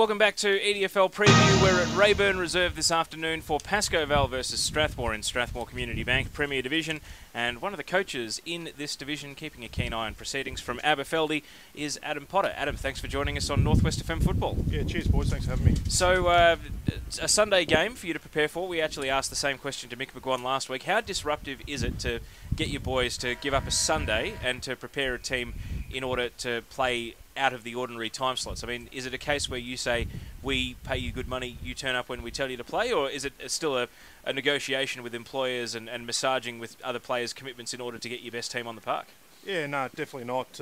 Welcome back to EDFL Preview. We're at Rayburn Reserve this afternoon for Pascoe Vale versus Strathmore in Strathmore Community Bank Premier Division. And one of the coaches in this division, keeping a keen eye on proceedings from Aberfeldy, is Adam Potter. Adam, thanks for joining us on Northwest FM Football. Yeah, cheers boys, thanks for having me. So, a Sunday game for you to prepare for. We actually asked the same question to Mick McGuan last week. How disruptive is it to get your boys to give up a Sunday and to prepare a team in order to play out of the ordinary time slots? I mean, is it a case where you say, we pay you good money, you turn up when we tell you to play, or is it still a negotiation with employers and massaging with other players' commitments in order to get your best team on the park? Yeah, no, definitely not.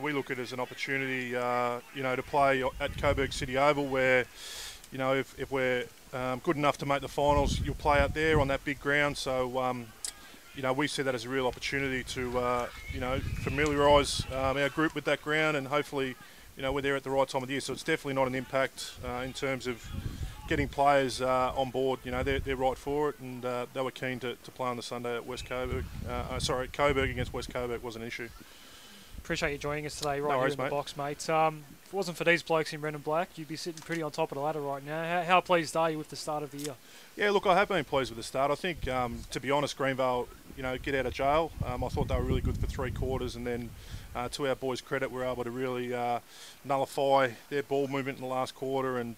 We look at it as an opportunity, to play at Coburg City Oval where, if we're good enough to make the finals, you'll play out there on that big ground. So, we see that as a real opportunity to, familiarise our group with that ground, and hopefully, we're there at the right time of the year. So it's definitely not an impact in terms of getting players on board. They're right for it, and they were keen to play on the Sunday at West Coburg. Coburg against West Coburg was an issue. Appreciate you joining us today, right No worries, here in the mate. box, mate. If it wasn't for these blokes in red and black, you'd be sitting pretty on top of the ladder right now. How pleased are you with the start of the year? Yeah, look, I have been pleased with the start. I think, to be honest, Greenvale, get out of jail. I thought they were really good for 3 quarters, and then to our boys' credit, we were able to really nullify their ball movement in the last quarter and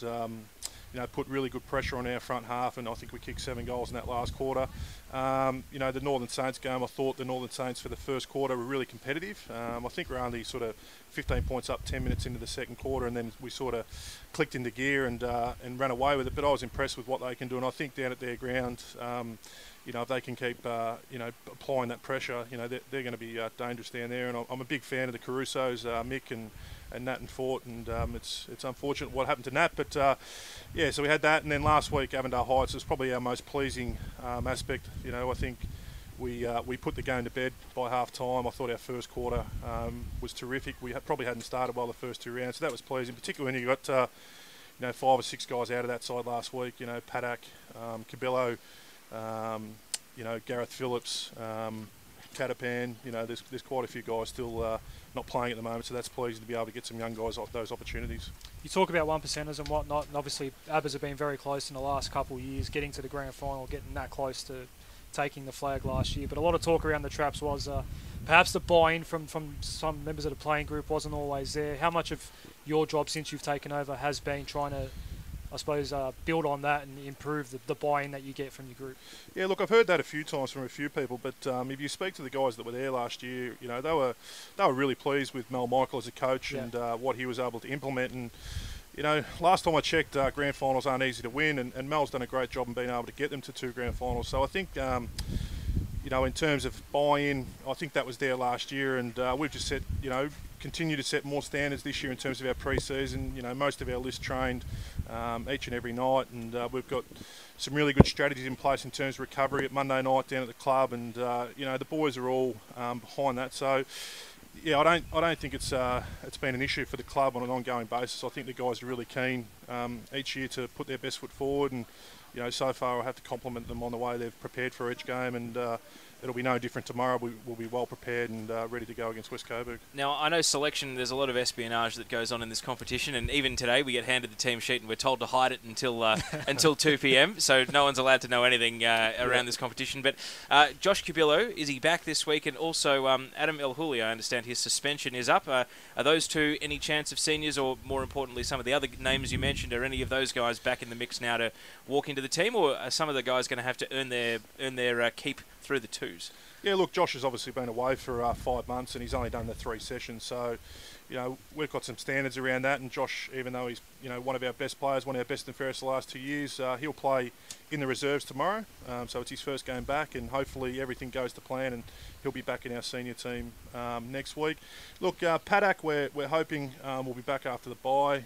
put really good pressure on our front half, and I think we kicked 7 goals in that last quarter. The Northern Saints game, I thought the Northern Saints for the first quarter were really competitive. I think we're only sort of 15 points up 10 minutes into the second quarter, and then we sort of clicked into gear and ran away with it. But I was impressed with what they can do, and I think down at their ground, if they can keep, applying that pressure, they're going to be dangerous down there. And I'm a big fan of the Carusos, Mick and Nat and Fort, and it's unfortunate what happened to Nat, but so we had that, and then last week Avondale Heights was probably our most pleasing aspect. I think we put the game to bed by half time. I thought our first quarter was terrific. We probably hadn't started well the first 2 rounds, so that was pleasing, particularly when you got 5 or 6 guys out of that side last week. Paddock, Cabillo, Gareth Phillips, Catapan. There's quite a few guys still not playing at the moment, so that's pleasing to be able to get some young guys off those opportunities. You talk about 1%ers and whatnot, and obviously Abbas have been very close in the last couple of years, getting to the grand final, getting that close to taking the flag last year. But a lot of talk around the Traps was perhaps the buy-in from some members of the playing group wasn't always there. How much of your job since you've taken over has been trying to, I suppose, build on that and improve the buy-in that you get from your group? Yeah, look, I've heard that a few times from a few people, but if you speak to the guys that were there last year, they were really pleased with Mel Michael as a coach and what he was able to implement. And last time I checked, grand finals aren't easy to win, and Mel's done a great job in being able to get them to 2 grand finals. So I think, in terms of buy-in, I think that was there last year, and we've just set, continue to set more standards this year in terms of our pre-season. Most of our list trained each and every night, and we've got some really good strategies in place in terms of recovery at Monday night down at the club, and the boys are all behind that. So yeah, I don't think it's been an issue for the club on an ongoing basis. I think the guys are really keen each year to put their best foot forward, and so far I have to compliment them on the way they've prepared for each game, and it'll be no different tomorrow. We'll be well prepared and ready to go against West Coburg. Now, I know selection, there's a lot of espionage that goes on in this competition, and even today we get handed the team sheet and we're told to hide it until until 2 p.m, so no one's allowed to know anything around this competition. But Josh Cubillo, is he back this week? And also Adam El Houli, I understand his suspension is up. Are those two any chance of seniors, or more importantly, some of the other names you mentioned, are any of those guys back in the mix now to walk into the team, or are some of the guys going to have to earn their keep through the twos? Yeah, look, Josh has obviously been away for 5 months, and he's only done the 3 sessions. So, we've got some standards around that. And Josh, even though he's one of our best players, one of our best and fairest the last 2 years, he'll play in the reserves tomorrow. So it's his first game back, and hopefully everything goes to plan, and he'll be back in our senior team next week. Look, Paddock, we're hoping will be back after the bye.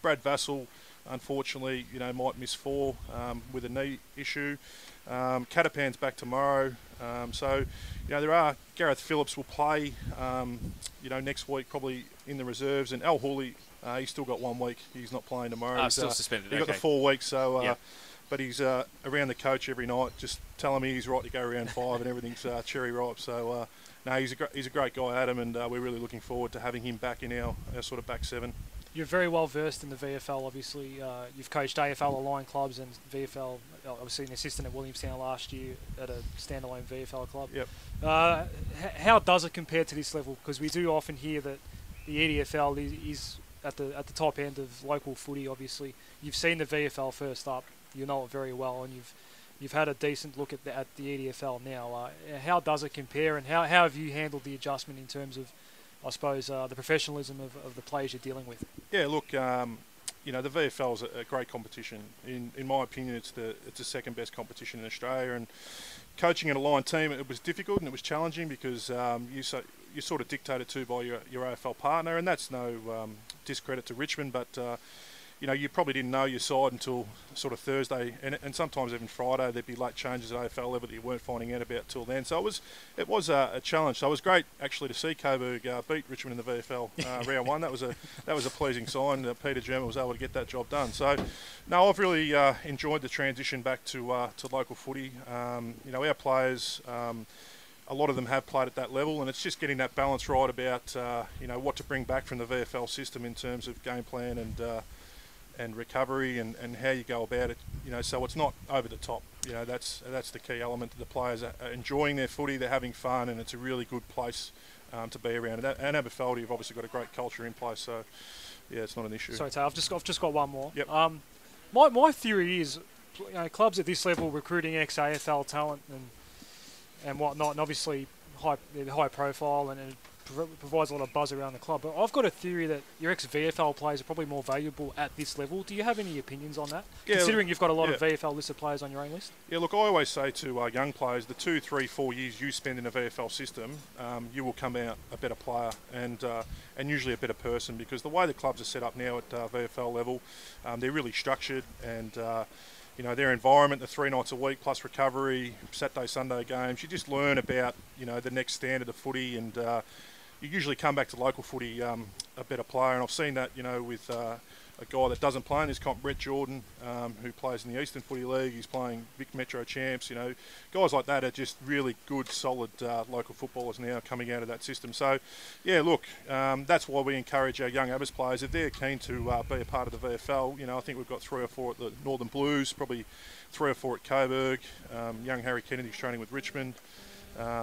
Brad Vassell, unfortunately, might miss 4 with a knee issue. Catapan's back tomorrow. There are, Gareth Phillips will play, next week probably in the reserves, and El Houli, he's still got 1 week. He's not playing tomorrow. He's still suspended. He got the 4 weeks, so but he's around the coach every night, just telling me he's right to go round 5 and everything's cherry ripe. So no, he's a great guy, Adam, and we're really looking forward to having him back in our sort of back 7. You're very well versed in the VFL, obviously. You've coached AFL aligned clubs and VFL, obviously an assistant at Williamstown last year at a standalone VFL club. Yep. How does it compare to this level? Because we do often hear that the EDFL is at the top end of local footy, obviously. You've seen the VFL first up, you know it very well, and you've had a decent look at the EDFL now. How does it compare, and how have you handled the adjustment in terms of, I suppose, the professionalism of the players you're dealing with? Yeah, look, you know, the VFL is a great competition. In my opinion, it's the second best competition in Australia. And coaching an aligned team, it was difficult and it was challenging because you're sort of dictated to by your AFL partner, and that's no discredit to Richmond, but you know, you probably didn't know your side until sort of Thursday, and sometimes even Friday there'd be late changes at AFL level that you weren't finding out about till then. So it was a challenge. So it was great actually to see Coburg beat Richmond in the VFL round one. That was a pleasing sign that Peter German was able to get that job done. So no, I've really enjoyed the transition back to local footy. You know, our players. A lot of them have played at that level, and it's just getting that balance right about you know, what to bring back from the VFL system in terms of game plan and recovery and how you go about it. You know, so it's not over the top. You know, that's the key element. The players are enjoying their footy, they're having fun, and it's a really good place to be around. And Aberfeldy have obviously got a great culture in place, so yeah, it's not an issue. Sorry, Tay, I've just got one more. Yep. My theory is, you know, clubs at this level recruiting ex-AFL talent and whatnot, and obviously high profile, and it provides a lot of buzz around the club. But I've got a theory that your ex-VFL players are probably more valuable at this level. Do you have any opinions on that? Yeah, considering you've got a lot of VFL listed players on your own list? Yeah, look, I always say to young players, the 2, 3, 4 years you spend in a VFL system, you will come out a better player and usually a better person, because the way the clubs are set up now at VFL level, they're really structured, and you know, their environment, the 3 nights a week plus recovery, Saturday, Sunday games, you just learn about, you know, the next standard of footy, and you usually come back to local footy a better player. And I've seen that, you know, with a guy that doesn't play in this comp, Brett Jordan, who plays in the Eastern Footy League. He's playing Vic Metro Champs. You know, guys like that are just really good, solid local footballers now coming out of that system. So, yeah, look, that's why we encourage our young Abbas players, if they're keen to be a part of the VFL. You know, I think we've got 3 or 4 at the Northern Blues, probably 3 or 4 at Coburg. Young Harry Kennedy's training with Richmond.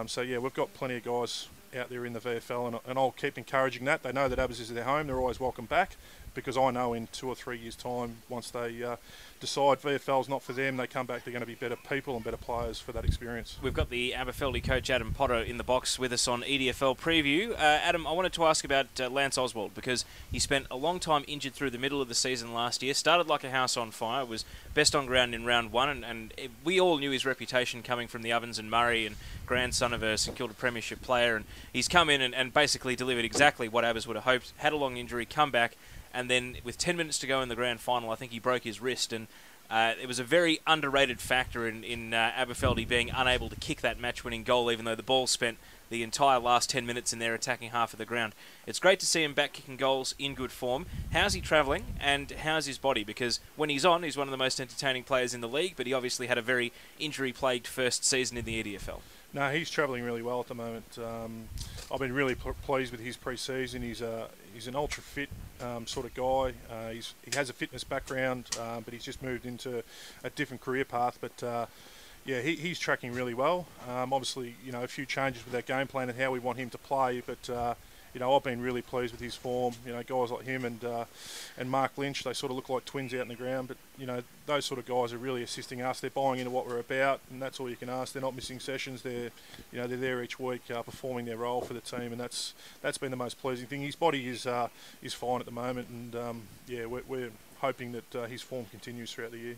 So, yeah, we've got plenty of guys out there in the VFL, and I'll keep encouraging that. They know that Abbas is their home. They're always welcome back, because I know in 2 or 3 years' time, once they decide VFL's not for them, they come back, they're going to be better people and better players for that experience. We've got the Aberfeldy coach Adam Potter in the box with us on EDFL Preview. Adam, I wanted to ask about Lance Oswald, because he spent a long time injured through the middle of the season last year, started like a house on fire, was best on ground in round 1, and we all knew his reputation coming from the Ovens and Murray, and grandson of a St Kilda Premiership player, and he's come in and basically delivered exactly what Abbas would have hoped, had a long injury, come back, and then with 10 minutes to go in the grand final, I think he broke his wrist, and it was a very underrated factor in Aberfeldy being unable to kick that match-winning goal, even though the ball spent the entire last 10 minutes in their attacking half of the ground. It's great to see him back kicking goals in good form. How's he travelling, and how's his body? Because when he's on, he's one of the most entertaining players in the league, but he obviously had a very injury-plagued first season in the EDFL. No, he's travelling really well at the moment. I've been really pleased with his pre-season. He's an ultra-fit sort of guy. He has a fitness background, but he's just moved into a different career path. But yeah, he's tracking really well. Obviously, you know, a few changes with our game plan and how we want him to play, but you know, I've been really pleased with his form. You know, guys like him and Mark Lynch, they sort of look like twins out in the ground, but you know, those sort of guys are really assisting us. They're buying into what we're about, and that's all you can ask. They're not missing sessions. They're there each week, performing their role for the team, and that's been the most pleasing thing. His body is fine at the moment, and yeah, we're hoping that his form continues throughout the year.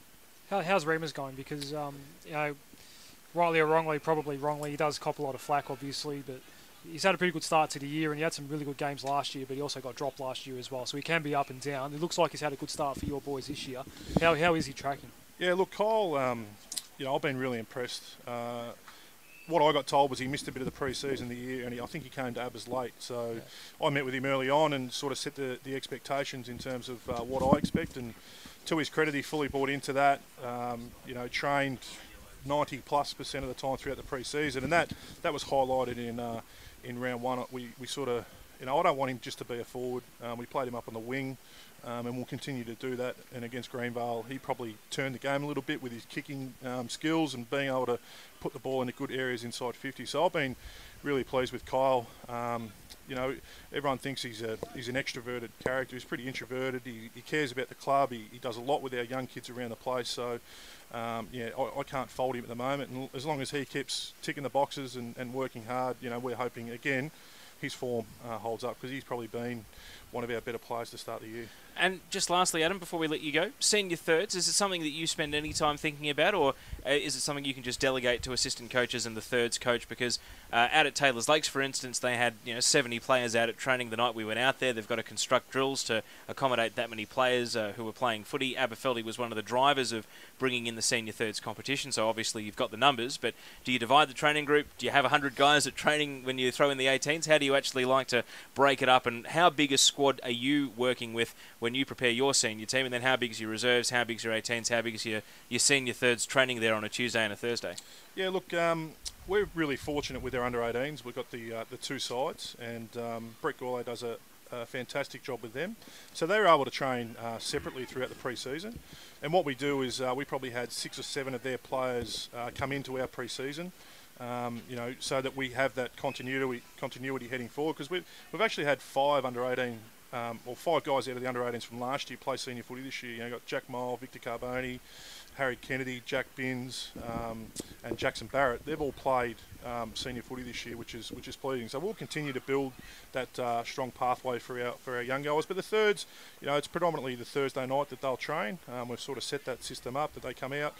How's Remus going? Because you know, rightly or wrongly, probably wrongly, he does cop a lot of flack, obviously, but he's had a pretty good start to the year, and he had some really good games last year, but he also got dropped last year as well, so he can be up and down. It looks like he's had a good start for your boys this year. How is he tracking? Yeah, look, Kyle, you know, I've been really impressed. What I got told was he missed a bit of the pre-season the year, and I think he came to Abbas late, so yeah. I met with him early on and sort of set the expectations in terms of what I expect, and to his credit, he fully bought into that. You know, trained 90+% of the time throughout the pre-season, and that was highlighted in round 1. We sort of, you know, I don't want him just to be a forward. We played him up on the wing. and we'll continue to do that. And against Greenvale, he probably turned the game a little bit with his kicking skills and being able to put the ball into good areas inside 50. So I've been really pleased with Kyle. You know, everyone thinks he's an extroverted character. He's pretty introverted. He cares about the club. He does a lot with our young kids around the place. So, yeah, I can't fault him at the moment. And as long as he keeps ticking the boxes and working hard, you know, we're hoping, again, his form holds up, because he's probably been one of our better players to start the year. And just lastly, Adam, before we let you go, senior thirds, is it something that you spend any time thinking about, or is it something you can just delegate to assistant coaches and the thirds coach? Because out at Taylors Lakes, for instance, they had 70 players out at training the night we went out there. They've got to construct drills to accommodate that many players who were playing footy. Aberfeldy was one of the drivers of bringing in the senior thirds competition, so obviously you've got the numbers, but do you divide the training group? Do you have 100 guys at training when you throw in the 18s? How do you actually like to break it up, and how big a squad are you working with when you prepare your senior team, and then how big is your reserves, how big is your 18s, how big is your senior thirds training there on a Tuesday and a Thursday? Yeah, look, we're really fortunate with our under-18s. We've got the two sides, and Brett Gourlay does a fantastic job with them. So they were able to train separately throughout the pre-season. And what we do is we probably had 6 or 7 of their players come into our pre-season, so that we have that continuity heading forward. Because we've actually had 5 under-18, or 5 guys out of the under-18s from last year play senior footy this year. You know, got Jack Mole, Victor Carboni, Harry Kennedy, Jack Binns, and Jackson Barrett. They've all played senior footy this year, which is pleasing. So we'll continue to build that strong pathway for our young guys. But the thirds, it's predominantly the Thursday night that they'll train. We've sort of set that system up that they come out.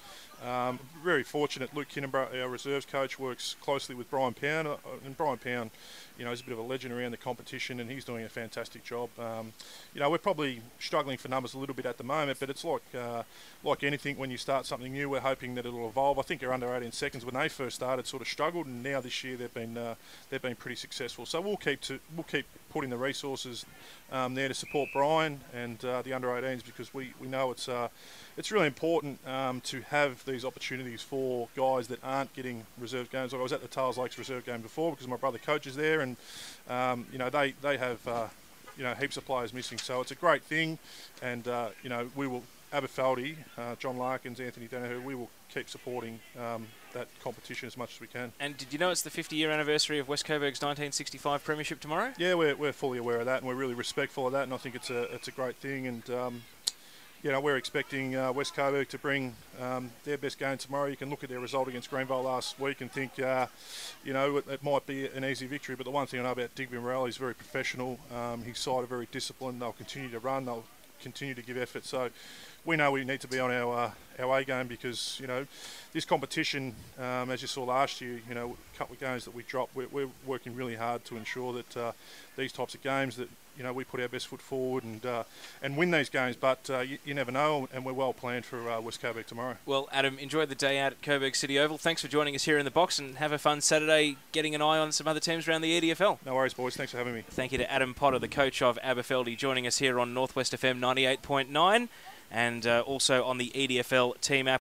Very fortunate. Luke Kinneborough, our reserves coach, works closely with Brian Pound, and Brian Pound, is a bit of a legend around the competition, and he's doing a fantastic job. We're probably struggling for numbers a little bit at the moment, but it's like anything when you start something new. We're hoping that it'll evolve. I think our under-18 seconds, when they first started, sort of struggled, and now this year they've been pretty successful. So we'll keep putting the resources there to support Brian and the under-18s, because we know it's really important to have these opportunities for guys that aren't getting reserve games. Like I was at the Taylors Lakes reserve game before because my brother coaches there, and they have heaps of players missing. So it's a great thing, and we will. Aberfeldy, John Larkins, Anthony Danaher, we will keep supporting that competition as much as we can. And did you know it's the 50-year anniversary of West Coburg's 1965 premiership tomorrow? Yeah, we're fully aware of that, and we're really respectful of that, and I think it's a great thing. And we're expecting West Coburg to bring their best game tomorrow. You can look at their result against Greenvale last week and think, it might be an easy victory. But the one thing I know about Digby Morrell, he's very professional. His side are very disciplined. They'll continue to run. They'll continue to give effort. So we know we need to be on our A game, because this competition, as you saw last year, a couple of games that we dropped, we're working really hard to ensure that these types of games that we put our best foot forward and win these games. But you never know, and we're well planned for West Coburg tomorrow. Well, Adam, enjoy the day out at Coburg City Oval. Thanks for joining us here in the box, and have a fun Saturday getting an eye on some other teams around the EDFL. No worries, boys. Thanks for having me. Thank you to Adam Potter, the coach of Aberfeldy, joining us here on Northwest FM 98.9 and also on the EDFL team app.